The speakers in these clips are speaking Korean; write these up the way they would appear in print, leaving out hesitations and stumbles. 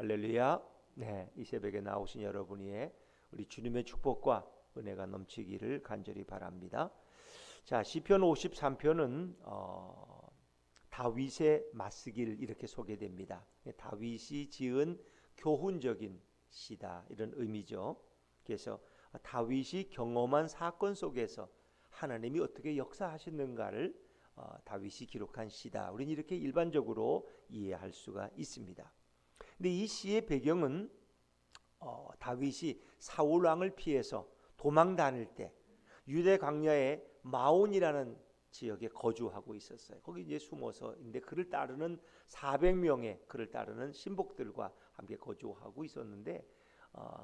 할렐루야. 네, 이 새벽에 나오신 여러분이 우리 주님의 축복과 은혜가 넘치기를 간절히 바랍니다. 자, 시편 53편은 다윗의 맞쓰기를 이렇게 소개됩니다. 다윗이 지은 교훈적인 시다, 이런 의미죠. 그래서 다윗이 경험한 사건 속에서 하나님이 어떻게 역사하셨는가를 다윗이 기록한 시다. 우리는 이렇게 일반적으로 이해할 수가 있습니다. 근데 이 시의 배경은 다윗이 사울 왕을 피해서 도망 다닐 때 유대 광야의 마온이라는 지역에 거주하고 있었어요. 거기 이제 숨어서인데 그를 따르는 400명의 그를 따르는 신복들과 함께 거주하고 있었는데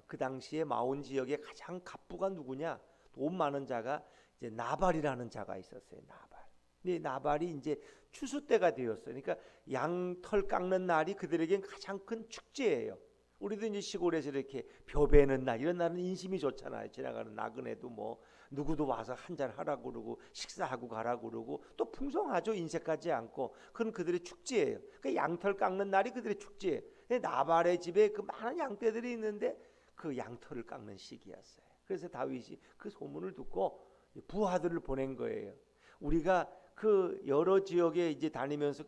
그 당시에 마온 지역의 가장 갑부가 누구냐? 돈 많은 자가 이제 나발이라는 자가 있었어요. 나발. 근데 나발이 이제 추수 때가 되었어요. 그러니까 양털 깎는 날이 그들에겐 가장 큰 축제예요. 우리도 이제 시골에서 이렇게 벼 베는 날, 이런 날은 인심이 좋잖아요. 지나가는 나그네도 뭐 누구도 와서 한잔 하라고 그러고 식사하고 가라고 그러고 또 풍성하죠. 인색하지 않고. 그건 그들의 축제예요. 그 양털 깎는 날이 그들의 축제예요. 근데 나발의 집에 그 많은 양떼들이 있는데 그 양털을 깎는 시기였어요. 그래서 다윗이 그 소문을 듣고 부하들을 보낸 거예요. 우리가 그 여러 지역에 이제 다니면서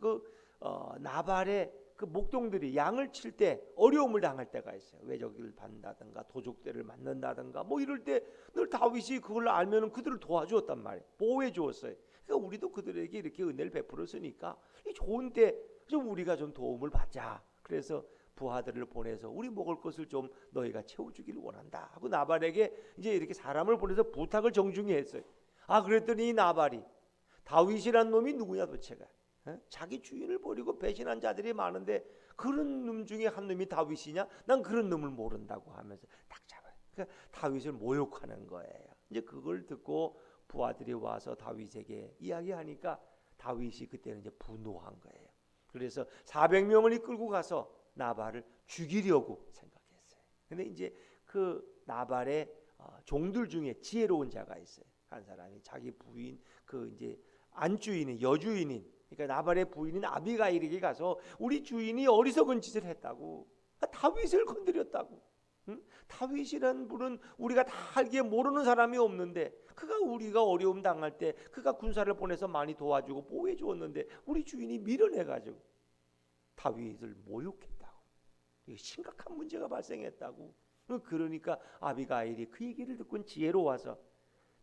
나발의 그 목동들이 양을 칠 때 어려움을 당할 때가 있어요. 외적을 받는다든가 도적들을 맞는다든가 뭐 이럴 때 늘 다윗이 그걸 알면은 그들을 도와주었단 말이에요. 보호해 주었어요. 그러니까 우리도 그들에게 이렇게 은혜를 베풀었으니까 이 좋은 때 좀 우리가 좀 도움을 받자. 그래서 부하들을 보내서 우리 먹을 것을 좀 너희가 채워주기를 원한다 하고 나발에게 이제 이렇게 사람을 보내서 부탁을 정중히 했어요. 그랬더니 이 나발이 다윗이란 놈이 누구냐 도대체가, 자기 주인을 버리고 배신한 자들이 많은데 그런 놈 중에 한 놈이 다윗이냐? 난 그런 놈을 모른다고 하면서 딱 잡아요. 그러니까 다윗을 모욕하는 거예요. 이제 그걸 듣고 부하들이 와서 다윗에게 이야기하니까 다윗이 그때는 이제 분노한 거예요. 그래서 400명을 이끌고 가서 나발을 죽이려고 생각했어요. 근데 이제 그 나발의 종들 중에 지혜로운 자가 있어요. 한 사람이 자기 부인 그 이제 안주인인 여주인인, 그러니까 나발의 부인인 아비가일에게 가서 우리 주인이 어리석은 짓을 했다고, 다윗을 건드렸다고. 응? 다윗이라는 분은 우리가 다 알기에 모르는 사람이 없는데 그가 우리가 어려움 당할 때 그가 군사를 보내서 많이 도와주고 보호해 주었는데 우리 주인이 밀어내가지고 다윗을 모욕했다고. 이거 심각한 문제가 발생했다고. 그러니까 아비가일이 그 얘기를 듣고 지혜로워서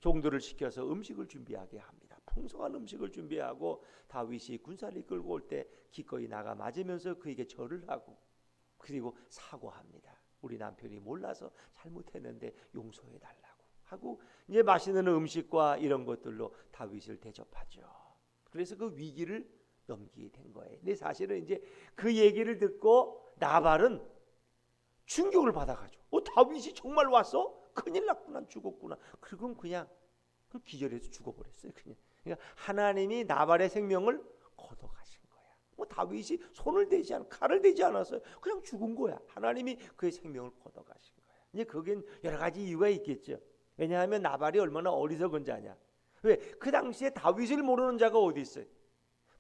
종들을 시켜서 음식을 준비하게 합니다. 풍성한 음식을 준비하고 다윗이 군사를 이끌고 올 때 기꺼이 나가 맞으면서 그에게 절을 하고 그리고 사과합니다. 우리 남편이 몰라서 잘못했는데 용서해 달라고 하고 이제 맛있는 음식과 이런 것들로 다윗을 대접하죠. 그래서 그 위기를 넘기게 된 거예요. 근데 사실은 이제 그 얘기를 듣고 나발은 충격을 받아가지고 다윗이 정말 왔어? 큰일 났구나, 죽었구나. 그건 그냥 기절해서 죽어버렸어요. 그러니까 하나님이 나발의 생명을 걷어가신 거야. 다윗이 손을 대지 않아, 칼을 대지 않았어요. 그냥 죽은 거야. 하나님이 그의 생명을 걷어가신 거야. 이제 거긴 여러 가지 이유가 있겠죠. 왜냐하면 나발이 얼마나 어리석은 자냐. 왜? 그 당시에 다윗을 모르는 자가 어디 있어요?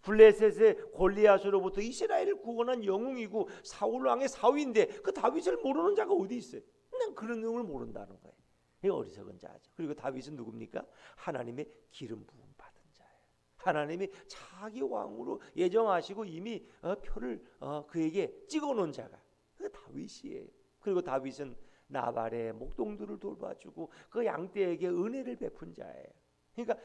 블레셋의 골리앗으로부터 이스라엘을 구원한 영웅이고 사울 왕의 사위인데 그 다윗을 모르는 자가 어디 있어요? 난 그런 내용을 모른다는 거예요. 이 어리석은 자죠. 그리고 다윗은 누굽니까? 하나님의 기름 부음 받은 자예요. 하나님이 자기 왕으로 예정하시고 이미 표를 그에게 찍어놓은 자가 그 다윗이에요. 그리고 다윗은 나발의 목동들을 돌봐주고 그 양떼에게 은혜를 베푼 자예요. 그러니까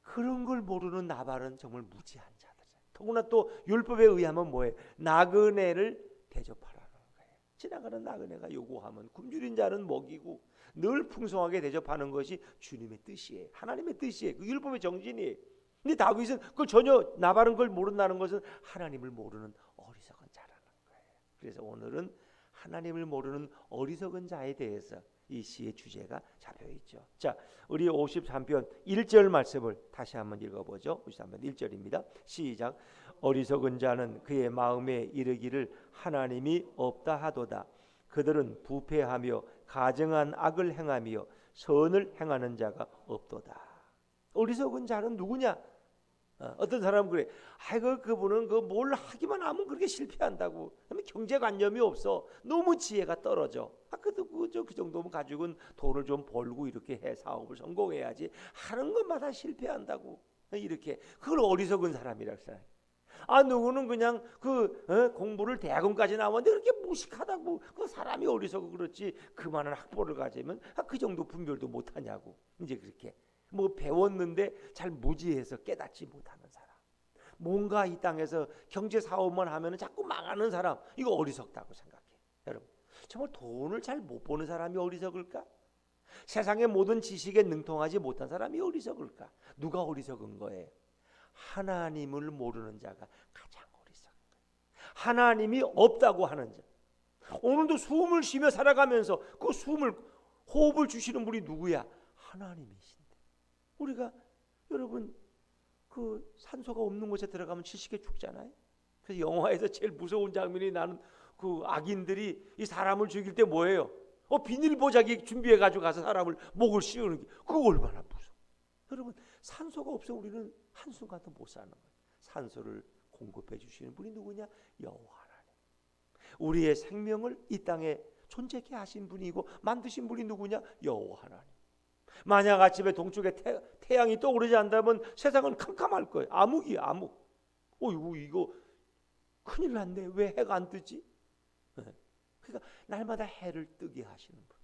그런 걸 모르는 나발은 정말 무지한 자들이에요. 더구나 또 율법에 의하면 뭐예요? 나그네를 대접하라는 거예요. 지나가는 나그네가 요구하면 굶주린 자는 먹이고 늘 풍성하게 대접하는 것이 주님의 뜻이에요. 하나님의 뜻이에요. 그 율법의 정신이에요. 근데 다윗은 그걸 전혀, 나발은 그걸 모른다는 것은 하나님을 모르는 어리석은 자라는 거예요. 그래서 오늘은 하나님을 모르는 어리석은 자에 대해서 이 시의 주제가 잡혀 있죠. 자, 우리 53편 1절 말씀을 다시 한번 읽어보죠. 53편 1절입니다. 시작. 어리석은 자는 그의 마음에 이르기를 하나님이 없다 하도다. 그들은 부패하며 가증한 악을 행하며 선을 행하는 자가 없도다. 어리석은 자는 누구냐? 어떤 사람은 그래. 아이고 그분은 그 뭘 하기만 하면 그렇게 실패한다고. 경제관념이 없어. 너무 지혜가 떨어져. 그래도 그 정도면 가지고는 돈을 좀 벌고 이렇게 해 사업을 성공해야지. 하는 것마다 실패한다고. 이렇게 그걸 어리석은 사람이라고 생각해. 누구는 그냥 공부를 대학원까지 나왔는데 그렇게 무식하다고. 그 사람이 어리석어 그렇지. 그만한 학벌을 가지면 그 정도 분별도 못하냐고. 이제 그렇게 뭐 배웠는데 잘 무지해서 깨닫지 못하는 사람. 뭔가 이 땅에서 경제 사업만 하면 자꾸 망하는 사람. 이거 어리석다고 생각해. 여러분 정말 돈을 잘 못 버는 사람이 어리석을까? 세상의 모든 지식에 능통하지 못한 사람이 어리석을까? 누가 어리석은 거예요? 하나님을 모르는 자가 가장 어리석은 거예요. 하나님이 없다고 하는 자. 오늘도 숨을 쉬며 살아가면서 그 숨을 호흡을 주시는 분이 누구야? 하나님이신데. 우리가 여러분 그 산소가 없는 곳에 들어가면 질식해 죽잖아요. 그래서 영화에서 제일 무서운 장면이 나는 그 악인들이 이 사람을 죽일 때 뭐예요? 비닐보자기 준비해 가지고 가서 사람을 목을 씌우는 게 그거 얼마나 무서워. 여러분 산소가 없어 우리는 한순간도 못 사는 거예요. 산소를 공급해 주시는 분이 누구냐? 여호와 하나님. 우리의 생명을 이 땅에 존재케 하신 분이고 만드신 분이 누구냐? 여호와 하나님. 만약 아침에 동쪽에 태양이 떠오르지 않다면 세상은 캄캄할 거예요. 암흑이에요. 암흑. 이거 큰일 났네. 왜 해가 안 뜨지? 그러니까 날마다 해를 뜨게 하시는 분.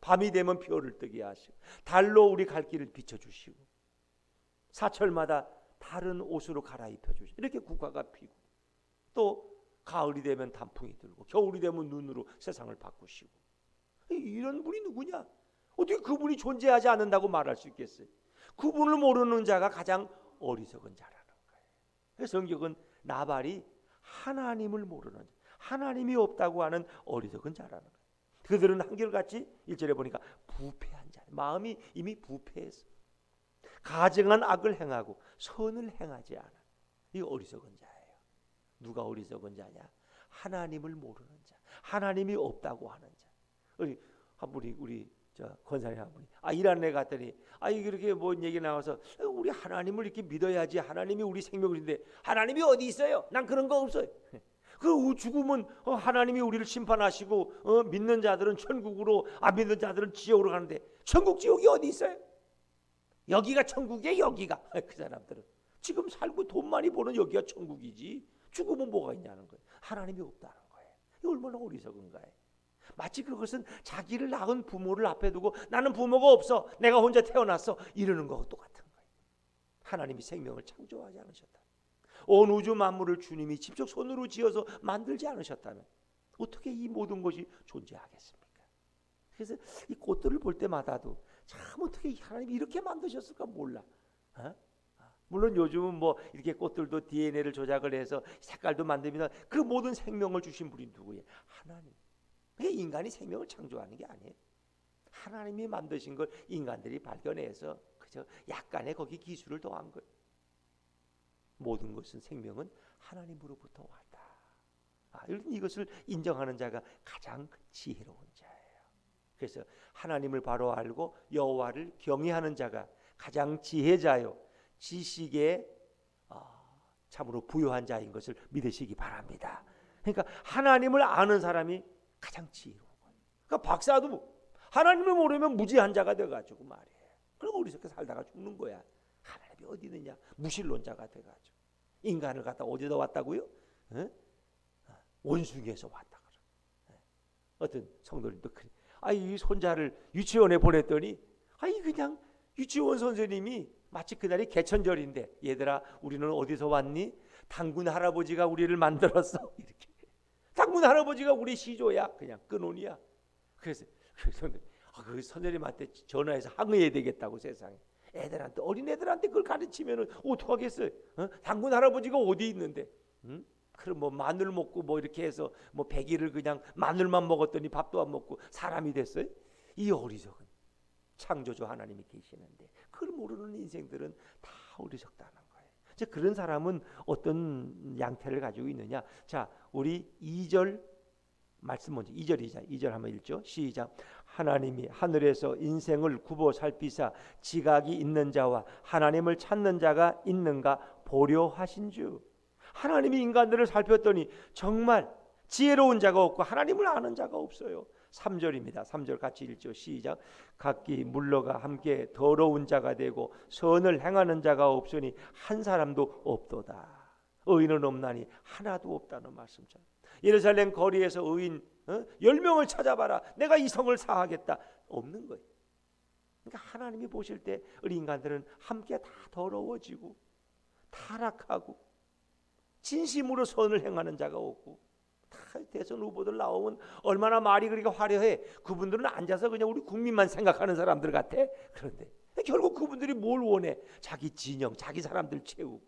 밤이 되면 별을 뜨게 하시고 달로 우리 갈 길을 비춰주시고 사철마다 다른 옷으로 갈아입혀 주시고 이렇게 국화가 피고 또 가을이 되면 단풍이 들고 겨울이 되면 눈으로 세상을 바꾸시고 이런 분이 누구냐? 어떻게 그분이 존재하지 않는다고 말할 수 있겠어요? 그분을 모르는 자가 가장 어리석은 자라는 거예요. 그래서 성경은 나발이 하나님을 모르는 자, 하나님이 없다고 하는 어리석은 자라는 거예요. 그들은 한결같이 1절에 보니까 부패한 자, 마음이 이미 부패해서 가증한 악을 행하고 선을 행하지 않아. 이 어리석은 자예요. 누가 어리석은 자냐? 하나님을 모르는 자, 하나님이 없다고 하는 자. 우리 권사님 한 분이 이란에 갔더니 그렇게 뭔 얘기 나와서 우리 하나님을 이렇게 믿어야지. 하나님이 우리 생명인데 하나님이 어디 있어요? 난 그런 거 없어요. 그 죽으면 하나님이 우리를 심판하시고 믿는 자들은 천국으로 안 믿는 자들은 지옥으로 가는데 천국 지옥이 어디 있어요? 여기가 천국이에요. 여기가. 그 사람들은 지금 살고 돈 많이 버는 여기가 천국이지 죽으면 뭐가 있냐는 거예요. 하나님이 없다는 거예요. 이 얼마나 어리석은가요. 마치 그것은 자기를 낳은 부모를 앞에 두고 나는 부모가 없어 내가 혼자 태어났어 이러는 거하고 똑같은 거예요. 하나님이 생명을 창조하지 않으셨다. 온 우주 만물을 주님이 직접 손으로 지어서 만들지 않으셨다면 어떻게 이 모든 것이 존재하겠습니까? 그래서 이 꽃들을 볼 때마다도 참 어떻게 하나님이 이렇게 만드셨을까 몰라. 물론 요즘은 뭐 이렇게 꽃들도 DNA를 조작을 해서 색깔도 만듭니다. 그 모든 생명을 주신 분이 누구예요? 하나님. 그게 인간이 생명을 창조하는 게 아니에요. 하나님이 만드신 걸 인간들이 발견해서 그저 약간의 거기 기술을 더한 거예요. 모든 것은 생명은 하나님으로부터 왔다. 이것을 인정하는 자가 가장 지혜로운 자예요. 그래서 하나님을 바로 알고 여호와를 경외하는 자가 가장 지혜자요 지식에 참으로 부유한 자인 것을 믿으시기 바랍니다. 그러니까 하나님을 아는 사람이 가장 지혜로운 거예요. 그러니까 박사도 하나님을 모르면 무지한 자가 돼가지고 말이에요. 그리고 어리석게 살다가 죽는 거야. 하나님이 어디 있느냐? 무신론자가 돼가지고 인간을 갖다 어디다 왔다고요? 원숭이에서 왔다 그래. 어떤 성도님도 그래. 이 손자를 유치원에 보냈더니 그냥 유치원 선생님이 마치 그날이 개천절인데 얘들아 우리는 어디서 왔니? 당군 할아버지가 우리를 만들었어. 이렇게. 당군 할아버지가 우리 시조야. 그냥 끈온이야. 그래서 그 선생님한테 전화해서 항의해야 되겠다고 세상에. 애들한테 어린애들한테 그걸 가르치면은 어떡하겠어요? 당군 할아버지가 어디 있는데? 그럼 뭐 마늘 먹고 뭐 이렇게 해서 뭐 100일을 그냥 마늘만 먹었더니 밥도 안 먹고 사람이 됐어요? 이 어리석은 창조주 하나님이 계시는데 그걸 모르는 인생들은 다 어리석다는 거예요. 자, 그런 사람은 어떤 양태를 가지고 있느냐? 자, 우리 2절 말씀 먼저 2절이자 2절 한번 읽죠. 시작. 하나님이 하늘에서 인생을 굽어 살피사 지각이 있는 자와 하나님을 찾는 자가 있는가 보려 하신 주. 하나님이 인간들을 살폈더니 정말 지혜로운 자가 없고 하나님을 아는 자가 없어요. 3절입니다. 3절 같이 읽죠. 시작. 각기 물러가 함께 더러운 자가 되고 선을 행하는 자가 없으니 한 사람도 없도다. 의인은 없나니 하나도 없다는 말씀이죠. 예루살렘 거리에서 의인 10명을 찾아봐라. 내가 이 성을 사하겠다. 없는 거예요. 그러니까 하나님이 보실 때 우리 인간들은 함께 다 더러워지고 타락하고 진심으로 선을 행하는 자가 없고, 다 대선 후보들 나오면 얼마나 말이 그렇게 화려해. 그분들은 앉아서 그냥 우리 국민만 생각하는 사람들 같아. 그런데 결국 그분들이 뭘 원해? 자기 진영, 자기 사람들 채우고,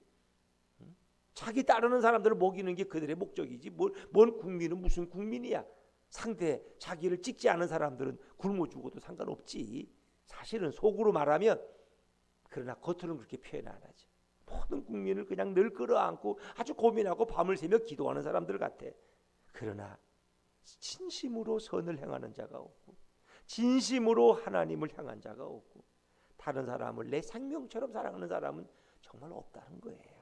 자기 따르는 사람들을 먹이는 게 그들의 목적이지. 뭔 국민은 무슨 국민이야. 상대 자기를 찍지 않은 사람들은 굶어 죽어도 상관없지. 사실은 속으로 말하면, 그러나 겉으로는 그렇게 표현 안 하지. 모든 국민을 그냥 늘 끌어안고 아주 고민하고 밤을 새며 기도하는 사람들 같아. 그러나 진심으로 선을 행하는 자가 없고, 진심으로 하나님을 향한 자가 없고, 다른 사람을 내 생명처럼 사랑하는 사람은 정말 없다는 거예요.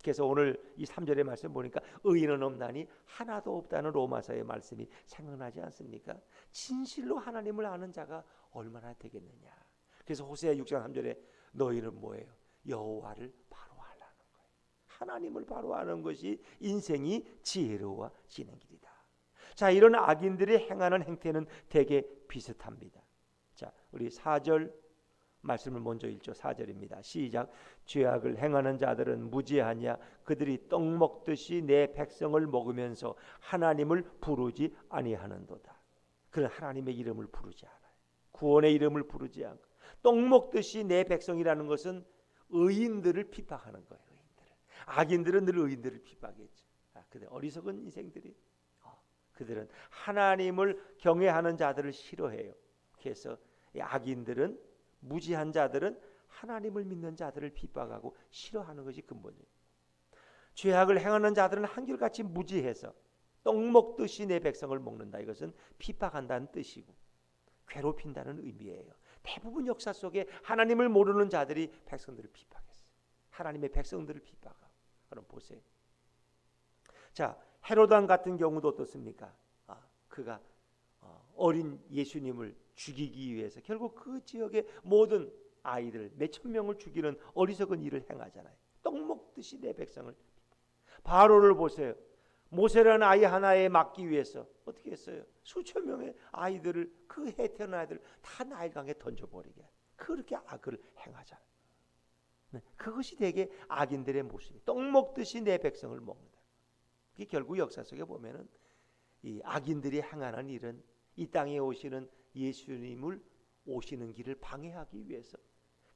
그래서 오늘 이 3절의 말씀 보니까 의인은 없나니 하나도 없다는 로마서의 말씀이 생각나지 않습니까? 진실로 하나님을 아는 자가 얼마나 되겠느냐. 그래서 호세아 6장 3절에 너희는 뭐예요? 여호와를 바로 하라는 거예요. 하나님을 바로 아는 것이 인생이 지혜로워지는 길이다. 자, 이런 악인들이 행하는 행태는 되게 비슷합니다. 자, 우리 4절 말씀을 먼저 읽죠. 4절입니다. 시작. 죄악을 행하는 자들은 무지하냐. 그들이 떡 먹듯이 내 백성을 먹으면서 하나님을 부르지 아니하는도다. 그런 하나님의 이름을 부르지 않아요. 구원의 이름을 부르지 않고, 떡 먹듯이 내 백성이라는 것은 의인들을 핍박하는 거예요. 의인들을. 악인들은 늘 의인들을 핍박했죠. 그들 어리석은 인생들이, 그들은 하나님을 경외하는 자들을 싫어해요. 그래서 악인들은, 무지한 자들은 하나님을 믿는 자들을 핍박하고 싫어하는 것이 근본이에요. 죄악을 행하는 자들은 한결같이 무지해서 떡 먹듯이 내 백성을 먹는다. 이것은 핍박한다는 뜻이고 괴롭힌다는 의미예요. 대부분 역사 속에 하나님을 모르는 자들이 백성들을 핍박했어요. 하나님의 백성들을 핍박하고. 그럼 보세요. 자, 헤롯 왕 같은 경우도 어떻습니까? 그가 어린 예수님을 죽이기 위해서 결국 그 지역의 모든 아이들 몇천 명을 죽이는 어리석은 일을 행하잖아요. 떡 먹듯이 내 백성을. 바로를 보세요. 모세라는 아이 하나에 막기 위해서 어떻게 했어요? 수천 명의 아이들을, 그 해 태어난 아이들을 다 나일강에 던져버리게, 그렇게 악을 행하잖아요. 그것이 되게 악인들의 모습이에요. 떡 먹듯이 내 백성을 먹는다. 그게 결국 역사 속에 보면은 이 악인들이 행하는 일은 이 땅에 오시는 예수님을 오시는 길을 방해하기 위해서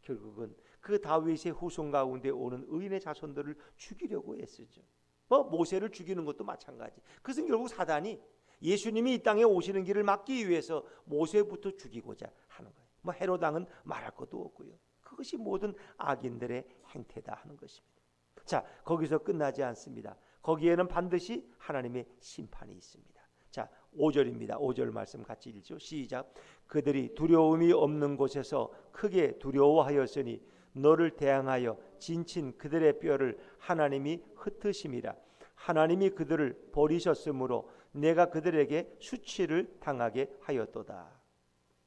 결국은 그 다윗의 후손 가운데 오는 의인의 자손들을 죽이려고 애쓰죠. 모세를 죽이는 것도 마찬가지. 그것은 결국 사단이 예수님이 이 땅에 오시는 길을 막기 위해서 모세부터 죽이고자 하는 거예요. 헤롯 왕은 말할 것도 없고요. 그것이 모든 악인들의 행태다 하는 것입니다. 자, 거기서 끝나지 않습니다. 거기에는 반드시 하나님의 심판이 있습니다. 자, 5절입니다. 5절 말씀 같이 읽죠. 시작. 그들이 두려움이 없는 곳에서 크게 두려워하였으니 너를 대항하여 진친 그들의 뼈를 하나님이 흩으심이라. 하나님이 그들을 버리셨으므로 내가 그들에게 수치를 당하게 하였도다.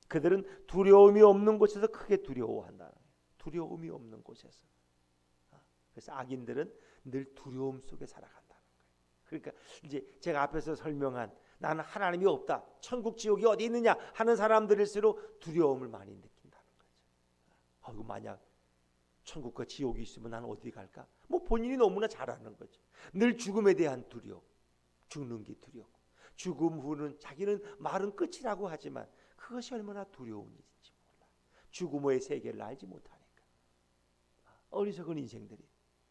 그들은 두려움이 없는 곳에서 크게 두려워한다. 두려움이 없는 곳에서. 그래서 악인들은 늘 두려움 속에 살아간다는 거예요. 그러니까 이제 제가 앞에서 설명한 나는 하나님이 없다, 천국 지옥이 어디 있느냐 하는 사람들일수록 두려움을 많이 느낀다는 거죠. 만약 천국과 지옥이 있으면 난 어디 갈까? 본인이 너무나 잘 아는 거죠. 늘 죽음에 대한 두려움, 죽는 게 두렵고, 죽음 후는 자기는 말은 끝이라고 하지만 그것이 얼마나 두려운 일인지 몰라. 죽음의 세계를 알지 못하니까. 어리석은 인생들이,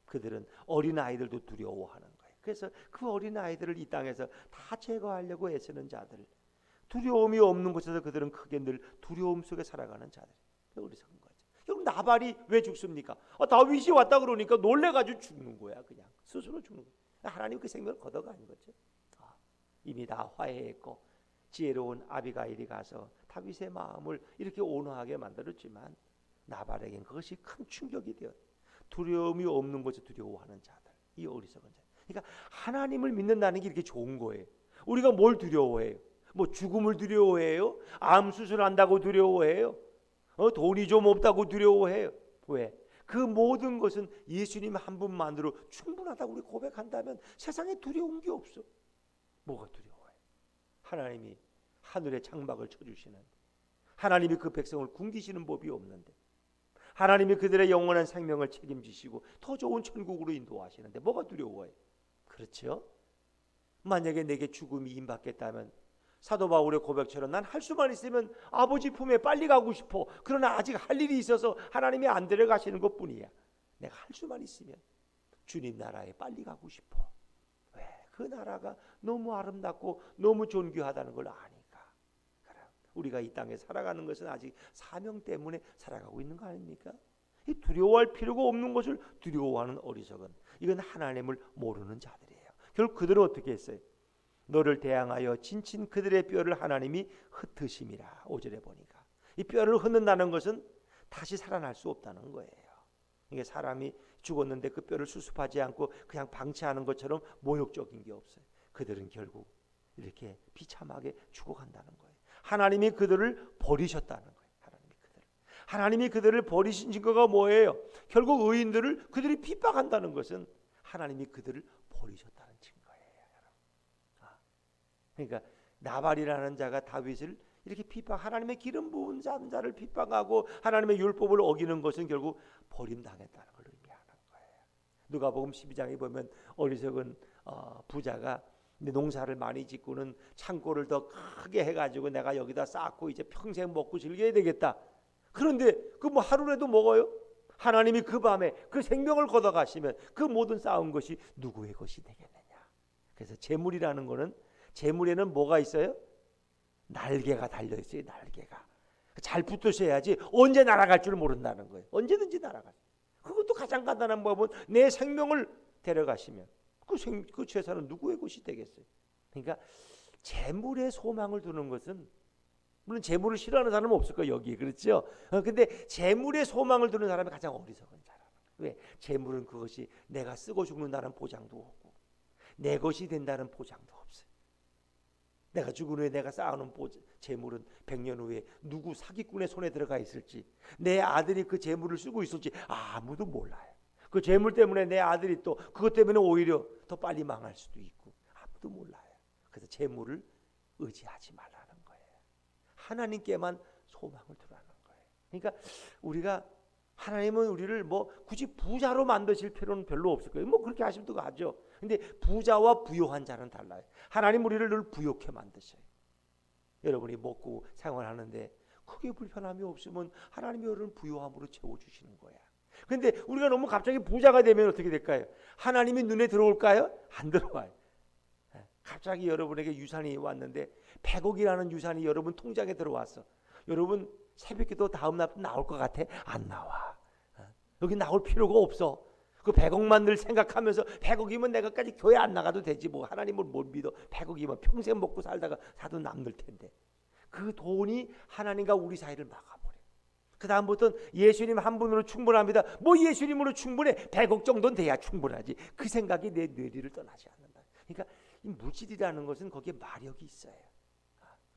그들은 어린 아이들도 두려워하는 거예요. 그래서 그 어린 아이들을 이 땅에서 다 제거하려고 애쓰는 자들, 두려움이 없는 곳에서 그들은 크게 늘 두려움 속에 살아가는 자들, 어리석은 거죠. 결국 나발이 왜 죽습니까? 다윗이 왔다 그러니까 놀래가지고 죽는 거야. 그냥 스스로 죽는 거야. 하나님 그 생명을 걷어가는 거죠. 이미 다 화해했고 지혜로운 아비가일이 가서 다윗의 마음을 이렇게 온화하게 만들었지만 나발에겐 그것이 큰 충격이 되었다. 두려움이 없는 것을 두려워하는 자들, 이 어리석은 자. 그러니까 하나님을 믿는다는 게 이렇게 좋은 거예요. 우리가 뭘 두려워해요? 뭐 죽음을 두려워해요? 암 수술한다고 두려워해요? 돈이 좀 없다고 두려워해요? 왜? 그 모든 것은 예수님 한 분만으로 충분하다고 우리 고백한다면 세상에 두려운 게 없어. 뭐가 두려워요? 하나님이 하늘에 장막을 쳐주시는, 하나님이 그 백성을 굶기시는 법이 없는데, 하나님이 그들의 영원한 생명을 책임지시고 더 좋은 천국으로 인도하시는데 뭐가 두려워요? 그렇죠? 만약에 내게 죽음이 임박했다면 사도 바울의 고백처럼 난 할 수만 있으면 아버지 품에 빨리 가고 싶어. 그러나 아직 할 일이 있어서 하나님이 안 데려가시는 것뿐이야. 내가 할 수만 있으면 주님 나라에 빨리 가고 싶어. 왜? 그 나라가 너무 아름답고 너무 존귀하다는 걸 아니까. 우리가 이 땅에 살아가는 것은 아직 사명 때문에 살아가고 있는 거 아닙니까? 이 두려워할 필요가 없는 것을 두려워하는 어리석은, 이건 하나님을 모르는 자들이에요. 결국 그들은 어떻게 했어요? 너를 대항하여 진친 그들의 뼈를 하나님이 흩으심이라. 5절에 보니까 이 뼈를 흩는다는 것은 다시 살아날 수 없다는 거예요. 이게 사람이 죽었는데 그 뼈를 수습하지 않고 그냥 방치하는 것처럼 모욕적인 게 없어요. 그들은 결국 이렇게 비참하게 죽어간다는 거예요. 하나님이 그들을 버리셨다는 거예요. 하나님이 그들을 버리신 증거가 뭐예요? 결국 의인들을 그들이 핍박한다는 것은 하나님이 그들을 버리셨다는 증거예요. 그러니까 나발이라는 자가 다윗을 이렇게 하나님의 기름 부은 자를 핍박하고 하나님의 율법을 어기는 것은 결국 버림당했다는 걸 의미하는 거예요. 누가복음 12장에 보면 어리석은 부자가 농사를 많이 짓고는 창고를 더 크게 해가지고 내가 여기다 쌓고 이제 평생 먹고 즐겨야 되겠다. 그런데 그 뭐 하루라도 먹어요? 하나님이 그 밤에 그 생명을 걷어가시면 그 모든 쌓은 것이 누구의 것이 되겠느냐. 그래서 재물이라는 거는, 재물에는 뭐가 있어요? 날개가 달려있어요. 날개가 잘 붙으셔야지 언제 날아갈 줄 모른다는 거예요. 언제든지 날아갈. 그것도 가장 간단한 법은 내 생명을 데려가시면 그 재산은 누구의 것이 되겠어요? 그러니까 재물에 소망을 두는 것은, 물론 재물을 싫어하는 사람은 없을 거예요 여기, 그렇죠? 근데 재물에 소망을 두는 사람이 가장 어리석은 자라는 거예요. 왜? 재물은 그것이 내가 쓰고 죽는다는 보장도 없고 내 것이 된다는 보장도 없어요. 내가 죽은 후에 내가 쌓아놓은 재물은 100년 후에 누구 사기꾼의 손에 들어가 있을지, 내 아들이 그 재물을 쓰고 있을지 아무도 몰라요. 그 재물 때문에 내 아들이 또 그것 때문에 오히려 더 빨리 망할 수도 있고 아무도 몰라요. 그래서 재물을 의지하지 말라는 거예요. 하나님께만 소망을 두라는 거예요. 그러니까 우리가, 하나님은 우리를 뭐 굳이 부자로 만드실 필요는 별로 없을 거예요. 뭐 그렇게 하시면 또 가죠. 근데 부자와 부요한 자는 달라요. 하나님 우리를 늘 부요케 만드셔요. 여러분이 먹고 생활하는데 크게 불편함이 없으면 하나님이 여러분을 부요함으로 채워주시는 거야. 근데 우리가 너무 갑자기 부자가 되면 어떻게 될까요? 하나님이 눈에 들어올까요? 안 들어와요. 갑자기 여러분에게 유산이 왔는데 100억이라는 유산이 여러분 통장에 들어왔어. 여러분 새벽기도 다음 날 나올 것 같아? 안 나와. 여기 나올 필요가 없어. 그 100억만 늘 생각하면서 100억이면 내가까지 교회 안 나가도 되지 뭐 하나님을 못 믿어. 100억이면 평생 먹고 살다가 사도 남을 텐데. 그 돈이 하나님과 우리 사이를 막아버려. 그 다음부터는 예수님 한 분으로 충분합니다. 뭐 예수님으로 충분해. 100억 정도는 돼야 충분하지. 그 생각이 내 뇌리를 떠나지 않는다. 그러니까 이 물질이라는 것은 거기에 마력이 있어요.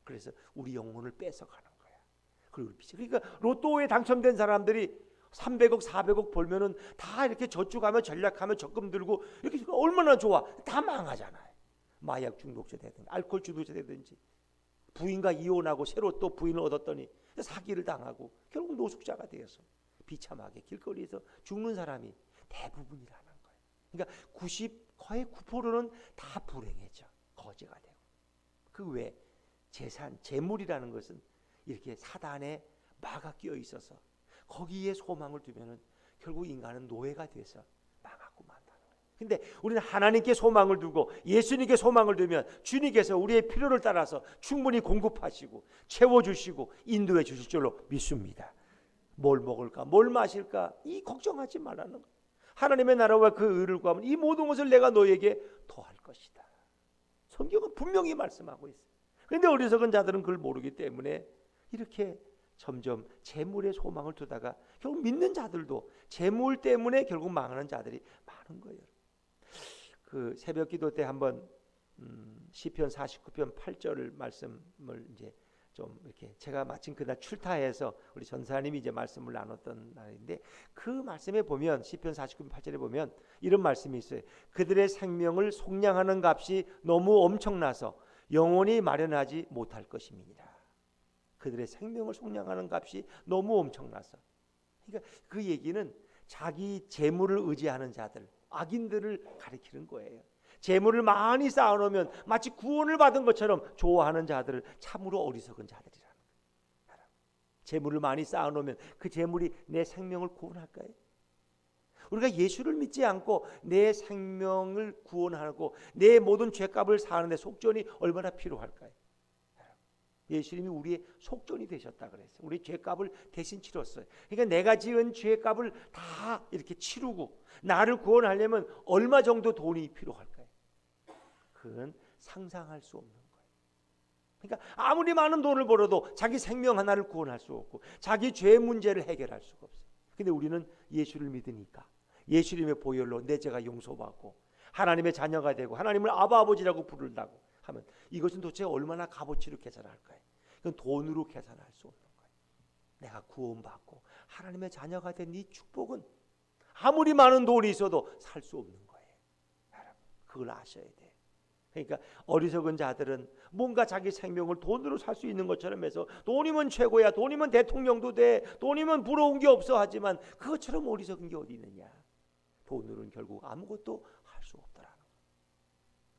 그래서 우리 영혼을 뺏어가는 거야. 그러니까 로또에 당첨된 사람들이 300억, 400억 벌면은 다 이렇게 저축하며 전략하며 적금 들고 이렇게 얼마나 좋아. 다 망하잖아요. 마약 중독자 되든지 알코올 중독자 되든지 부인과 이혼하고 새로 또 부인을 얻었더니 사기를 당하고 결국 노숙자가 되어서 비참하게 길거리에서 죽는 사람이 대부분이라는 거예요. 그러니까 거의 9%는 다 불행해져. 거지가 되고. 그 외 재산, 재물이라는 것은 이렇게 사단에 막아 끼어 있어서 거기에 소망을 두면은 결국 인간은 노예가 돼서 망하고 만다는 거예요. 근데 우리는 하나님께 소망을 두고 예수님께 소망을 두면 주님께서 우리의 필요를 따라서 충분히 공급하시고 채워주시고 인도해 주실 줄로 믿습니다. 뭘 먹을까, 뭘 마실까, 이 걱정하지 말라는 거예요. 하나님의 나라와 그 의를 구하면 이 모든 것을 내가 너에게 더할 것이다. 성경은 분명히 말씀하고 있어요. 그런데 어리석은 자들은 그걸 모르기 때문에 이렇게 점점 재물에 소망을 두다가 결국 믿는 자들도 재물 때문에 결국 망하는 자들이 많은 거예요. 그 새벽기도 때 한번 시편 49편 8절을 말씀을 이제 좀 이렇게 제가 마침 그날 출타해서 우리 전사님이 이제 말씀을 나눴던 날인데, 그 말씀에 보면 시편 49편 8절에 보면 이런 말씀이 있어요. 그들의 생명을 속량하는 값이 너무 엄청나서 영원히 마련하지 못할 것임이니라. 그들의 생명을 속량하는 값이 너무 엄청나서. 그러니까 그 얘기는 자기 재물을 의지하는 자들, 악인들을 가리키는 거예요. 재물을 많이 쌓아놓으면 마치 구원을 받은 것처럼 좋아하는 자들을 참으로 어리석은 자들이라는 거예요. 재물을 많이 쌓아놓으면 그 재물이 내 생명을 구원할까요? 우리가 예수를 믿지 않고 내 생명을 구원하고 내 모든 죄값을 사하는데 속전이 얼마나 필요할까요? 예수님이 우리의 속전이 되셨다 그랬어요. 우리 죄값을 대신 치렀어요. 그러니까 내가 지은 죄값을 다 이렇게 치르고 나를 구원하려면 얼마 정도 돈이 필요할까요? 그건 상상할 수 없는 거예요. 그러니까 아무리 많은 돈을 벌어도 자기 생명 하나를 구원할 수 없고 자기 죄 문제를 해결할 수가 없어요. 근데 우리는 예수를 믿으니까 예수님의 보혈로 내 죄가 용서받고 하나님의 자녀가 되고 하나님을 아바 아버지라고 부른다고 하면 이것은 도대체 얼마나 값어치로 계산할까요? 이건 돈으로 계산할 수 없는 거예요. 내가 구원받고 하나님의 자녀가 된 이 축복은 아무리 많은 돈이 있어도 살 수 없는 거예요. 여러분, 그걸 아셔야 돼요. 그러니까 어리석은 자들은 뭔가 자기 생명을 돈으로 살 수 있는 것처럼 해서 돈이면 최고야, 돈이면 대통령도 돼, 돈이면 부러운 게 없어 하지만 그것처럼 어리석은 게 어디 있느냐. 돈으로는 결국 아무것도 할 수 없더라는 거예요.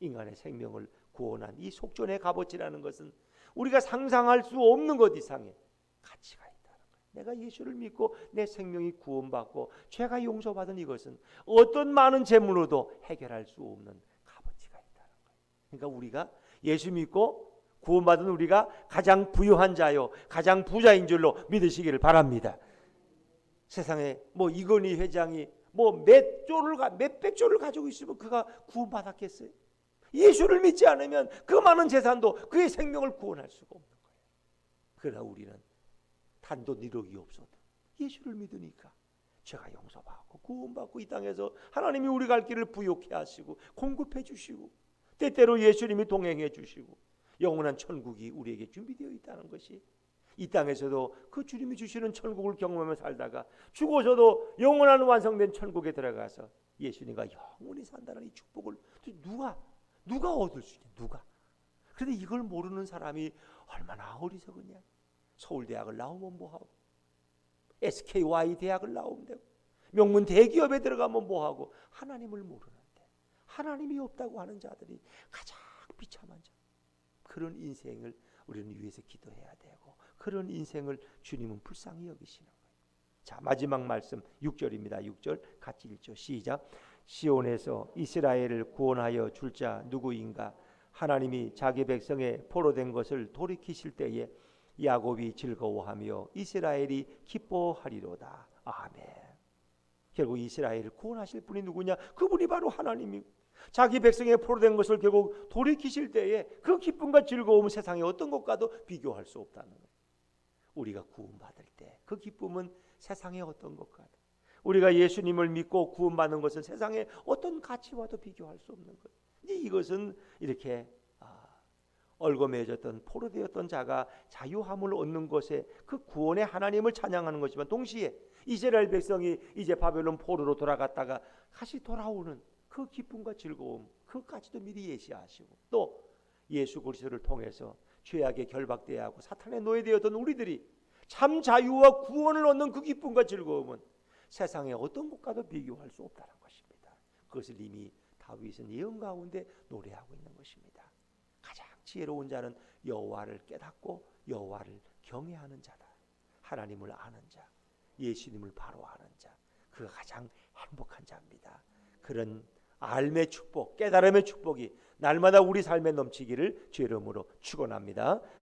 인간의 생명을 구원한 이 속전의 값어치라는 것은 우리가 상상할 수 없는 것 이상의 가치가 있다는 거예요. 내가 예수를 믿고 내 생명이 구원받고 죄가 용서받은 이것은 어떤 많은 재물로도 해결할 수 없는 값어치가 있다는 거예요. 그러니까 우리가 예수 믿고 구원받은 우리가 가장 부유한 자요 가장 부자인 줄로 믿으시기를 바랍니다. 세상에 뭐 이건희 회장이 뭐 몇백 조를 가지고 있으면 그가 구원받았겠어요? 예수를 믿지 않으면 그 많은 재산도 그의 생명을 구원할 수가 없는 거예요. 그러나 우리는 단돈 1억이 없어도 예수를 믿으니까 죄가 용서받고 구원받고 이 땅에서 하나님이 우리 갈 길을 부욕해 하시고 공급해 주시고 때때로 예수님이 동행해 주시고 영원한 천국이 우리에게 준비되어 있다는 것이, 이 땅에서도 그 주님이 주시는 천국을 경험하며 살다가 죽어서도 영원한 완성된 천국에 들어가서 예수님과 영원히 산다는 이 축복을 누가 얻을 수 있냐? 누가? 그런데 이걸 모르는 사람이 얼마나 어리석으냐. 서울대학을 나오면 뭐하고, SKY 대학을 나오면 되고, 명문 대기업에 들어가면 뭐하고, 하나님을 모르는데 하나님이 없다고 하는 자들이 가장 비참한 자. 그런 인생을 우리는 위해서 기도해야 되고 그런 인생을 주님은 불쌍히 여기시는 거예요. 자, 마지막 말씀 6절입니다. 6절 같이 읽죠. 시작. 시온에서 이스라엘을 구원하여 줄 자 누구인가? 하나님이 자기 백성의 포로된 것을 돌이키실 때에 야곱이 즐거워하며 이스라엘이 기뻐하리로다. 아멘. 결국 이스라엘을 구원하실 분이 누구냐? 그분이 바로 하나님이고 자기 백성의 포로된 것을 결국 돌이키실 때에 그 기쁨과 즐거움은 세상의 어떤 것과도 비교할 수 없다는 거예요. 우리가 구원받을 때 그 기쁨은 세상의 어떤 것과도, 우리가 예수님을 믿고 구원받는 것은 세상의 어떤 가치와도 비교할 수 없는 거예요. 이제 이것은 이렇게 얼거매졌던 포로되었던 자가 자유함을 얻는 것에 그 구원의 하나님을 찬양하는 것이지만 동시에 이스라엘 백성이 이제 바벨론 포로로 돌아갔다가 다시 돌아오는 그 기쁨과 즐거움, 그까지도 미리 예시하시고, 또 예수 그리스도를 통해서 죄악에 결박되어야 하고 사탄의 노예되었던 우리들이 참 자유와 구원을 얻는 그 기쁨과 즐거움은 세상의 어떤 것과도 비교할 수 없다는 것입니다. 그것을 이미 다윗은 예언 가운데 노래하고 있는 것입니다. 가장 지혜로운 자는 여호와를 깨닫고 여호와를 경외하는 자다. 하나님을 아는 자, 예수님을 바로 아는 자, 그가 가장 행복한 자입니다. 그런 알의 축복, 깨달음의 축복이 날마다 우리 삶에 넘치기를 주의 이름으로 축원합니다.